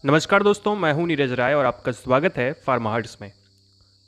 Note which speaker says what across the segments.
Speaker 1: नमस्कार दोस्तों, मैं हूं नीरज राय और आपका स्वागत है फार्मा हर्ट्स में।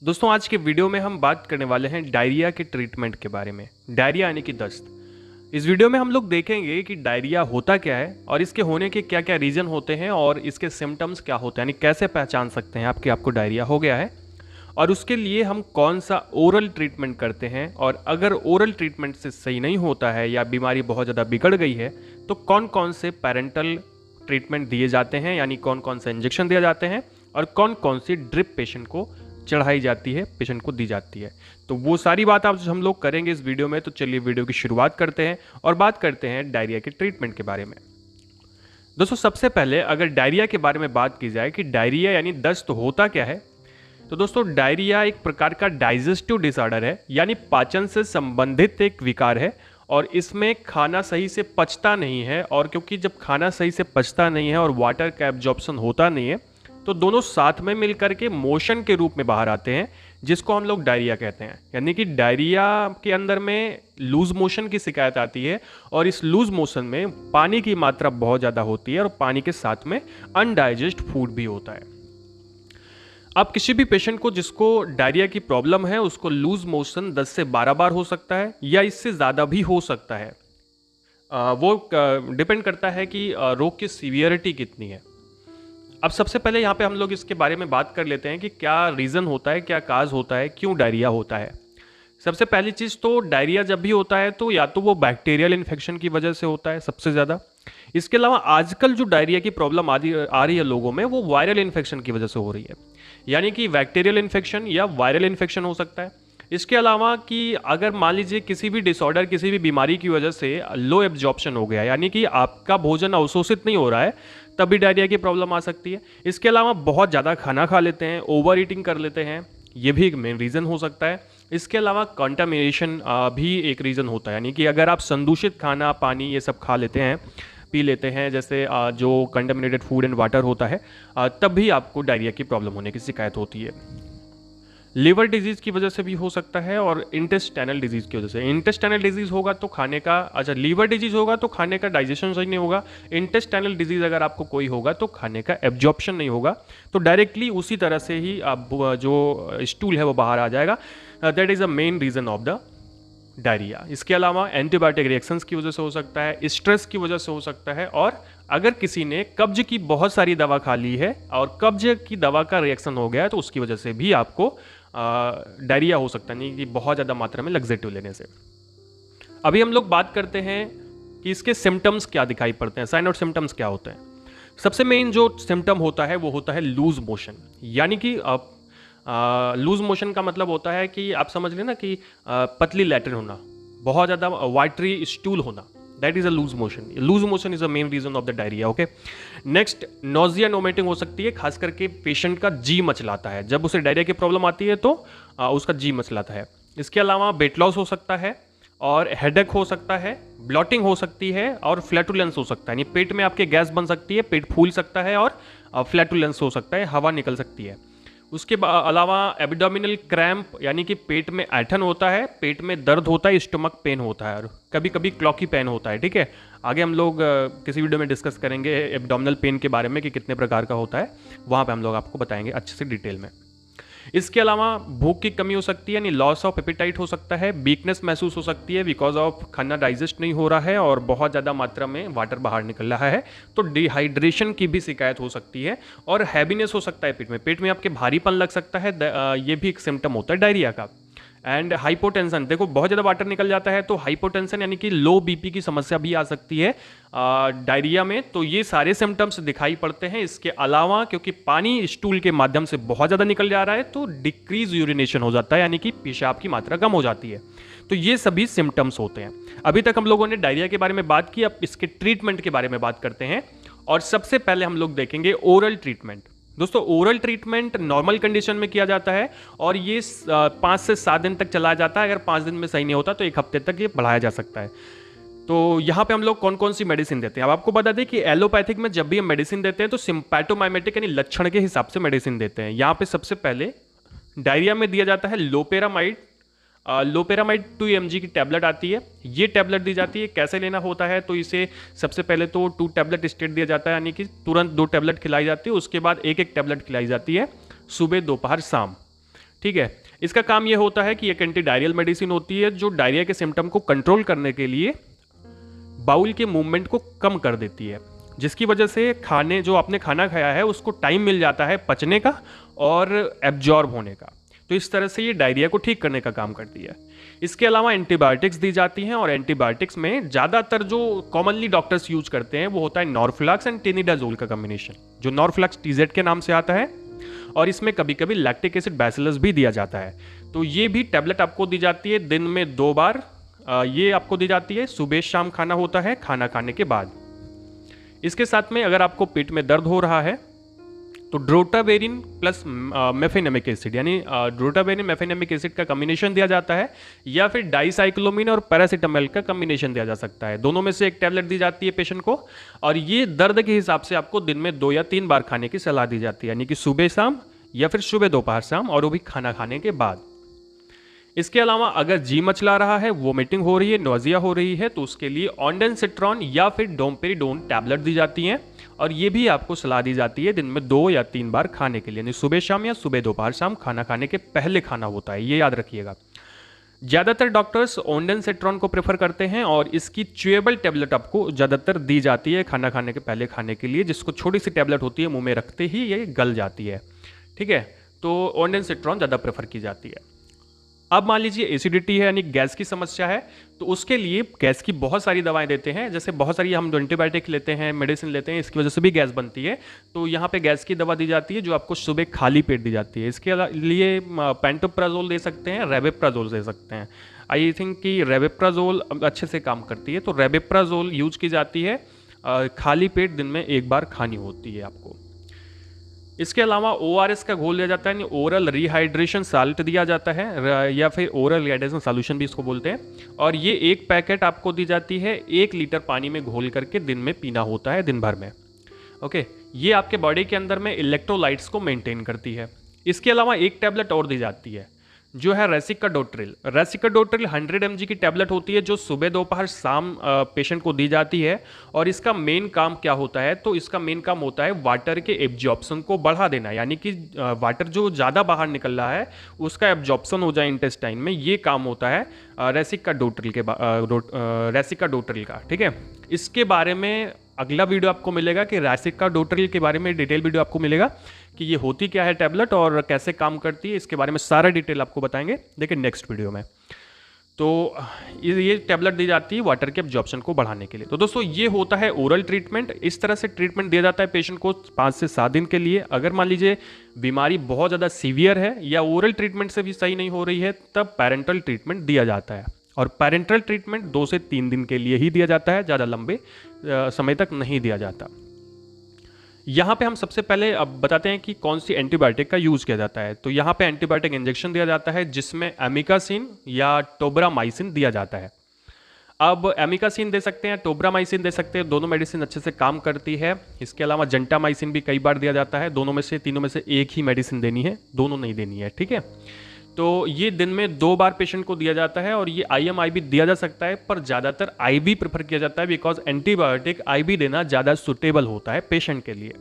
Speaker 1: दोस्तों, आज के वीडियो में हम बात करने वाले हैं डायरिया के ट्रीटमेंट के बारे में। डायरिया यानी कि दस्त। इस वीडियो में हम लोग देखेंगे कि डायरिया होता क्या है और इसके होने के क्या क्या रीज़न होते हैं और इसके सिम्टम्स क्या होते हैं, यानी कैसे पहचान सकते हैं आपको डायरिया हो गया है, और उसके लिए हम कौन सा ओरल ट्रीटमेंट करते हैं, और अगर ओरल ट्रीटमेंट से सही नहीं होता है या बीमारी बहुत ज़्यादा बिगड़ गई है तो कौन कौन से पैरेंटल ट्रीटमेंट दिए जाते हैं, यानी कौन कौन से इंजेक्शन दिए जाते हैं, और कौन कौन सी ड्रिप पेशेंट को चढ़ाई जाती है, पेशेंट को दी जाती है। तो वो सारी बात आप हम लोग करेंगे इस वीडियो में। तो चलिए वीडियो की शुरुआत करते हैं और बात करते हैं डायरिया के ट्रीटमेंट के बारे में। दोस्तों, सबसे पहले अगर डायरिया के बारे में बात की जाए कि डायरिया यानी दस्त होता क्या है, तो दोस्तों डायरिया एक प्रकार का डाइजेस्टिव डिसऑर्डर है, यानी पाचन से संबंधित एक विकार है। और इसमें खाना सही से पचता नहीं है, और क्योंकि जब खाना सही से पचता नहीं है और वाटर का एब्जॉर्प्शन होता नहीं है, तो दोनों साथ में मिलकर के मोशन के रूप में बाहर आते हैं, जिसको हम लोग डायरिया कहते हैं। यानी कि डायरिया के अंदर में लूज मोशन की शिकायत आती है, और इस लूज मोशन में पानी की मात्रा बहुत ज़्यादा होती है, और पानी के साथ में अनडाइजेस्ट फूड भी होता है। अब किसी भी पेशेंट को जिसको डायरिया की प्रॉब्लम है, उसको लूज मोशन 10 से 12 बार हो सकता है या इससे ज़्यादा भी हो सकता है। वो डिपेंड करता है कि रोग की सीवियरिटी कितनी है। अब सबसे पहले यहाँ पे हम लोग इसके बारे में बात कर लेते हैं कि क्या रीज़न होता है, क्या काज होता है, क्यों डायरिया होता है। सबसे पहली चीज़ तो डायरिया जब भी होता है तो या तो वो बैक्टीरियल इन्फेक्शन की वजह से होता है सबसे ज़्यादा। इसके अलावा आजकल जो डायरिया की प्रॉब्लम आ रही है लोगों में, वो वायरल इन्फेक्शन की वजह से हो रही है, यानी कि बैक्टीरियल इन्फेक्शन या वायरल इन्फेक्शन हो सकता है। इसके अलावा कि अगर मान लीजिए किसी भी डिसऑर्डर, किसी भी बीमारी की वजह से लो एब्जॉर्प्शन हो गया, यानी कि आपका भोजन अवशोषित नहीं हो रहा है, तब भी डायरिया की प्रॉब्लम आ सकती है। इसके अलावा बहुत ज़्यादा खाना खा लेते हैं, ओवर ईटिंग कर लेते हैं, ये भी एक मेन रीज़न हो सकता है। इसके अलावा कंटामिनेशन भी एक रीज़न होता है, यानी कि अगर आप संदूषित खाना, पानी ये सब खा लेते हैं, पी लेते हैं, जैसे जो कंटामिनेटेड फूड एंड वाटर होता है, तब भी आपको डायरिया की प्रॉब्लम होने की शिकायत होती है। लिवर डिजीज़ की वजह से भी हो सकता है, और इंटेस्टाइनल डिजीज़ की वजह से। इंटेस्टाइनल डिजीज़ होगा तो खाने का, अच्छा लिवर डिजीज़ होगा तो खाने का डाइजेशन सही नहीं होगा। इंटेस्टाइनल डिजीज़ अगर आपको कोई होगा तो खाने का एब्जॉर्प्शन नहीं होगा, तो डायरेक्टली उसी तरह से ही आप जो स्टूल है वो बाहर आ जाएगा। That is a main reason of the diarrhoea. इसके अलावा एंटीबायोटिक रिएक्शंस की वजह से हो सकता है, स्ट्रेस की वजह से हो सकता है, और अगर किसी ने कब्ज की बहुत सारी दवा खा ली है और कब्ज की दवा का रिएक्शन हो गया है, तो उसकी वजह से भी आपको डायरिया हो सकता है, नहीं कि बहुत ज़्यादा मात्रा में लग्जेटिव लेने से। अभी हम लोग बात करते हैं कि इसके सिम्टम्स क्या दिखाई पड़ते हैं, साइन और सिम्टम्स क्या होते हैं। सबसे मेन जो सिम्टम होता है वो होता है लूज मोशन, यानी कि लूज मोशन का मतलब होता है कि आप समझ लेना कि पतली लैट्रिन होना, बहुत ज़्यादा वाटरी स्टूल होना, that is a loose motion. Loose motion is a main reason of the diarrhoea. Okay, next nausea vomiting हो सकती है, खास करके पेशेंट का जी मचलाता है, जब उसे डायरिया की प्रॉब्लम आती है तो उसका जी मचलाता है। इसके अलावा वेट लॉस हो सकता है, और हेडेक हो सकता है, ब्लॉटिंग हो सकती है, और फ्लैटुलेंस हो सकता है, यानी पेट में आपके गैस बन सकती है, पेट फूल सकता है, और फ्लैटुलेंस हो सकता है, हवा निकल सकती है। उसके अलावा एब्डोमिनल क्रैम्प, यानी कि पेट में ऐंठन होता है, पेट में दर्द होता है, स्टमक पेन होता है, और कभी कभी क्लॉकी पेन होता है। ठीक है, आगे हम लोग किसी वीडियो में डिस्कस करेंगे एब्डोमिनल पेन के बारे में कि कितने प्रकार का होता है, वहाँ पे हम लोग आपको बताएंगे अच्छे से डिटेल में। इसके अलावा भूख की कमी हो सकती है, यानी लॉस ऑफ एपेटाइट हो सकता है, वीकनेस महसूस हो सकती है बिकॉज ऑफ खाना डाइजेस्ट नहीं हो रहा है और बहुत ज़्यादा मात्रा में वाटर बाहर निकल रहा है, तो डिहाइड्रेशन की भी शिकायत हो सकती है, और हैवीनेस हो सकता है, पेट में आपके भारीपन लग सकता है, ये भी एक सिम्टम होता है डायरिया का। एंड हाइपोटेंशन, देखो बहुत ज़्यादा वाटर निकल जाता है तो हाइपोटेंशन यानी कि लो बीपी की समस्या भी आ सकती है डायरिया में, तो ये सारे सिम्टम्स दिखाई पड़ते हैं। इसके अलावा क्योंकि पानी स्टूल के माध्यम से बहुत ज़्यादा निकल जा रहा है तो डिक्रीज यूरिनेशन हो जाता है, यानी कि पेशाब की मात्रा कम हो जाती है। तो ये सभी सिम्टम्स होते हैं। अभी तक हम लोगों ने डायरिया के बारे में बात की, अब इसके ट्रीटमेंट के बारे में बात करते हैं, और सबसे पहले हम लोग देखेंगे ओरल ट्रीटमेंट। दोस्तों, ओरल ट्रीटमेंट नॉर्मल कंडीशन में किया जाता है, और ये 5 से 7 दिन तक चला जाता है। अगर 5 दिन में सही नहीं होता तो 1 हफ्ते तक ये बढ़ाया जा सकता है। तो यहाँ पे हम लोग कौन कौन सी मेडिसिन देते हैं, अब आपको बता दें कि एलोपैथिक में जब भी हम मेडिसिन देते हैं तो सिम्पैटोमाइमेटिक यानी लक्षण के हिसाब से मेडिसिन देते हैं। यहाँ पे सबसे पहले डायरिया में दिया जाता है लोपेरामाइड, लोपेरामाइड 2 mg की टैबलेट आती है। ये टैबलेट दी जाती है, कैसे लेना होता है तो इसे सबसे पहले तो 2 टैबलेट स्टेट दिया जाता है, यानी कि तुरंत 2 टैबलेट खिलाई जाती है, उसके बाद एक टैबलेट खिलाई जाती है सुबह दोपहर शाम। ठीक है, इसका काम ये होता है कि एक एंटी डायरियल मेडिसिन होती है जो डायरिया के सिम्टम को कंट्रोल करने के लिए बाउल के मूवमेंट को कम कर देती है, जिसकी वजह से जो आपने खाना खाया है उसको टाइम मिल जाता है पचने का और एब्जॉर्ब होने का। तो इस तरह से ये डायरिया को ठीक करने का काम करती है। इसके अलावा एंटीबायोटिक्स दी जाती हैं, और एंटीबायोटिक्स में ज़्यादातर जो कॉमनली डॉक्टर्स यूज करते हैं वो होता है नॉर्फ्लॉक्स एंड टेनिडाजोल का कॉम्बिनेशन, जो नॉर्फ्लॉक्स TZ के नाम से आता है, और इसमें कभी कभी लैक्टिक एसिड बैसिलस भी दिया जाता है। तो ये भी टैबलेट आपको दी जाती है दिन में 2 बार। ये आपको दी जाती है, सुबह शाम खाना होता है खाना खाने के बाद। इसके साथ में अगर आपको पेट में दर्द हो रहा है तो ड्रोटावेरिन प्लस मेफेनेमिक एसिड, यानी ड्रोटावेरिन मेफेनेमिक एसिड का कॉम्बिनेशन दिया जाता है, या फिर डाइसाइक्लोमिन और पैरासीटामोल का कॉम्बिनेशन दिया जा सकता है। दोनों में से एक टैबलेट दी जाती है पेशेंट को, और ये दर्द के हिसाब से आपको दिन में 2 या 3 बार खाने की सलाह दी जाती है, यानी कि सुबह शाम या फिर सुबह दोपहर शाम, और वो भी खाना खाने के बाद। इसके अलावा अगर जी मचला रहा है, वोमिटिंग हो रही है, नोजिया हो रही है, तो उसके लिए ऑन्डेंसेट्रॉन या फिर डोम्पेरिडोन टैबलेट दी जाती हैं, और ये भी आपको सलाह दी जाती है दिन में 2 या 3 बार खाने के लिए, यानी सुबह शाम या सुबह दोपहर शाम खाना खाने के पहले खाना होता है, ये याद रखिएगा। ज़्यादातर डॉक्टर्स ऑन्डेंसेट्रॉन को प्रेफर करते हैं, और इसकी च्यूएबल टैबलेट आपको ज़्यादातर दी जाती है खाना खाने के पहले खाने के लिए, जिसको छोटी सी टैबलेट होती है, मुंह में रखते ही ये गल जाती है। ठीक है, तो ऑन्डेंसेट्रॉन ज़्यादा प्रेफर की जाती है। अब मान लीजिए एसिडिटी है, यानी गैस की समस्या है, तो उसके लिए गैस की बहुत सारी दवाएं देते हैं, जैसे बहुत सारी हम एंटीबायोटिक लेते हैं, मेडिसिन लेते हैं, इसकी वजह से भी गैस बनती है। तो यहाँ पे गैस की दवा दी जाती है जो आपको सुबह खाली पेट दी जाती है। इसके लिए पेंटोप्राजोल दे सकते हैं, रेबेप्राजोल दे सकते हैं। आई थिंक कि रेबेप्राजोल अच्छे से काम करती है, तो रेबेप्राजोल यूज की जाती है, खाली पेट दिन में 1 बार खानी होती है आपको। इसके अलावा ORS का घोल दिया जाता है, ओरल रिहाइड्रेशन साल्ट दिया जाता है, या फिर ओरल रिहाइड्रेशन सॉल्यूशन भी इसको बोलते हैं, और ये 1 पैकेट आपको दी जाती है, 1 लीटर पानी में घोल करके दिन में पीना होता है दिन भर में। ओके, ये आपके बॉडी के अंदर में इलेक्ट्रोलाइट्स को मेंटेन करती है। इसके अलावा एक टैबलेट और दी जाती है जो है रेसिकाडोट्रिल। रेसिकाडोट्रिल 100 mg की टैबलेट होती है जो सुबह दोपहर शाम पेशेंट को दी जाती है, और इसका मेन काम क्या होता है, तो इसका मेन काम होता है वाटर के एब्जॉर्प्शन को बढ़ा देना, यानी कि वाटर जो ज़्यादा बाहर निकल रहा है उसका एब्जॉर्प्शन हो जाए इंटेस्टाइन में, ये काम होता है रेसिकाडोट्रिल का। ठीक है, इसके बारे में अगला वीडियो आपको मिलेगा कि रेसिकाडोट्रिल के बारे में डिटेल वीडियो आपको मिलेगा कि ये होती क्या है टैबलेट और कैसे काम करती है, इसके बारे में सारा डिटेल आपको बताएंगे लेकिन नेक्स्ट वीडियो में। तो ये टैबलेट दी जाती है वाटर के एब्जॉर्प्शन को बढ़ाने के लिए। तो दोस्तों ये होता है ओरल ट्रीटमेंट। इस तरह से ट्रीटमेंट दिया जाता है पेशेंट को 5 से 7 दिन के लिए। अगर मान लीजिए बीमारी बहुत ज़्यादा सीवियर है या ओरल ट्रीटमेंट से भी सही नहीं हो रही है, तब पैरेंटल ट्रीटमेंट दिया जाता है, और पैरेंटल ट्रीटमेंट 2 से 3 दिन के लिए ही दिया जाता है, ज़्यादा लंबे समय तक नहीं दिया जाता। यहाँ पे हम सबसे पहले अब बताते हैं कि कौन सी एंटीबायोटिक का यूज़ किया जाता है। तो यहाँ पे एंटीबायोटिक इंजेक्शन दिया जाता है जिसमें एमिकासिन या टोब्रामाइसिन दिया जाता है। अब एमिकासिन दे सकते हैं, टोब्रामाइसिन दे सकते हैं, दोनों मेडिसिन अच्छे से काम करती है। इसके अलावा जेंटामाइसिन भी कई बार दिया जाता है। दोनों में से तीनों में से एक ही मेडिसिन देनी है, दोनों नहीं देनी है। ठीक है, तो ये दिन में 2 बार पेशेंट को दिया जाता है, और ये IM भी दिया जा सकता है, पर ज़्यादातर IV प्रेफर किया जाता है बिकॉज एंटीबायोटिक IV देना ज़्यादा सुटेबल होता है पेशेंट के लिए।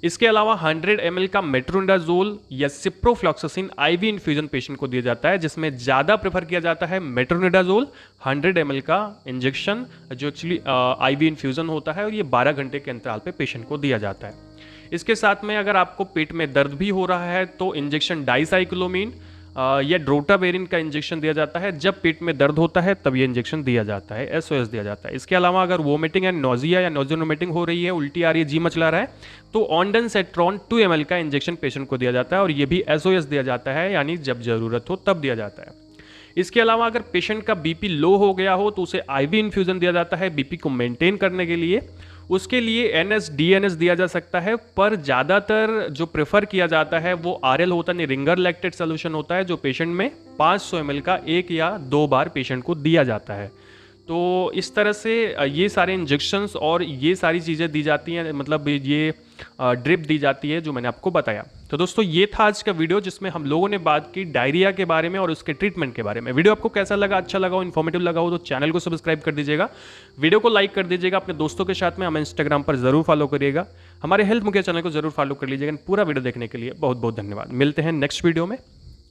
Speaker 1: इसके अलावा 100 ml का मेट्रोनिडाजोल या सिप्रोफ्लॉक्सासिन IV इन्फ्यूजन पेशेंट को दिया जाता है, जिसमें ज़्यादा प्रेफर किया जाता है मेट्रोनिडाजोल 100 ml का इंजेक्शन, जो एक्चुअली IV इन्फ्यूजन होता है, और ये 12 घंटे के अंतराल पे पेशेंट को दिया जाता है। इसके साथ में अगर आपको पेट में दर्द भी हो रहा है तो इंजेक्शन डाइसाइक्लोमिन या ड्रोटावेरिन का इंजेक्शन दिया जाता है। जब पेट में दर्द होता है तब ये इंजेक्शन दिया जाता है, SOS दिया जाता है। इसके अलावा अगर वोमिटिंग एंड नोजिया या नोजियोनोमेटिंग हो रही है, उल्टी आ रही है, जी मचला रहा है, तो ऑन्डेंसेट्रॉन 2 ml का इंजेक्शन पेशेंट को दिया जाता है, और ये भी SOS दिया जाता है, यानी जब जरूरत हो तब दिया जाता है। इसके अलावा अगर पेशेंट का BP लो हो गया हो तो उसे IV इन्फ्यूजन दिया जाता है BP को मेंटेन करने के लिए। उसके लिए NS DNS दिया जा सकता है, पर ज़्यादातर जो प्रेफर किया जाता है वो RL होता है, रिंगर लैक्टेट सोल्यूशन होता है, जो पेशेंट में 500 ml का 1 या 2 बार पेशेंट को दिया जाता है। तो इस तरह से ये सारे इंजेक्शंस और ये सारी चीज़ें दी जाती हैं, मतलब ये ड्रिप दी जाती है, जो मैंने आपको बताया। तो दोस्तों ये था आज का वीडियो जिसमें हम लोगों ने बात की डायरिया के बारे में और उसके ट्रीटमेंट के बारे में। वीडियो आपको कैसा लगा, अच्छा लगा हो, इन्फॉर्मेटिव लगा हो तो चैनल को सब्सक्राइब कर दीजिएगा, वीडियो को लाइक कर दीजिएगा, अपने दोस्तों के साथ में हमें इंस्टाग्राम पर जरूर फॉलो करिएगा, हमारे हेल्थ मुखिया चैनल को जरूर फॉलो कर लीजिएगा। पूरा वीडियो देखने के लिए बहुत बहुत धन्यवाद। मिलते हैं नेक्स्ट वीडियो में।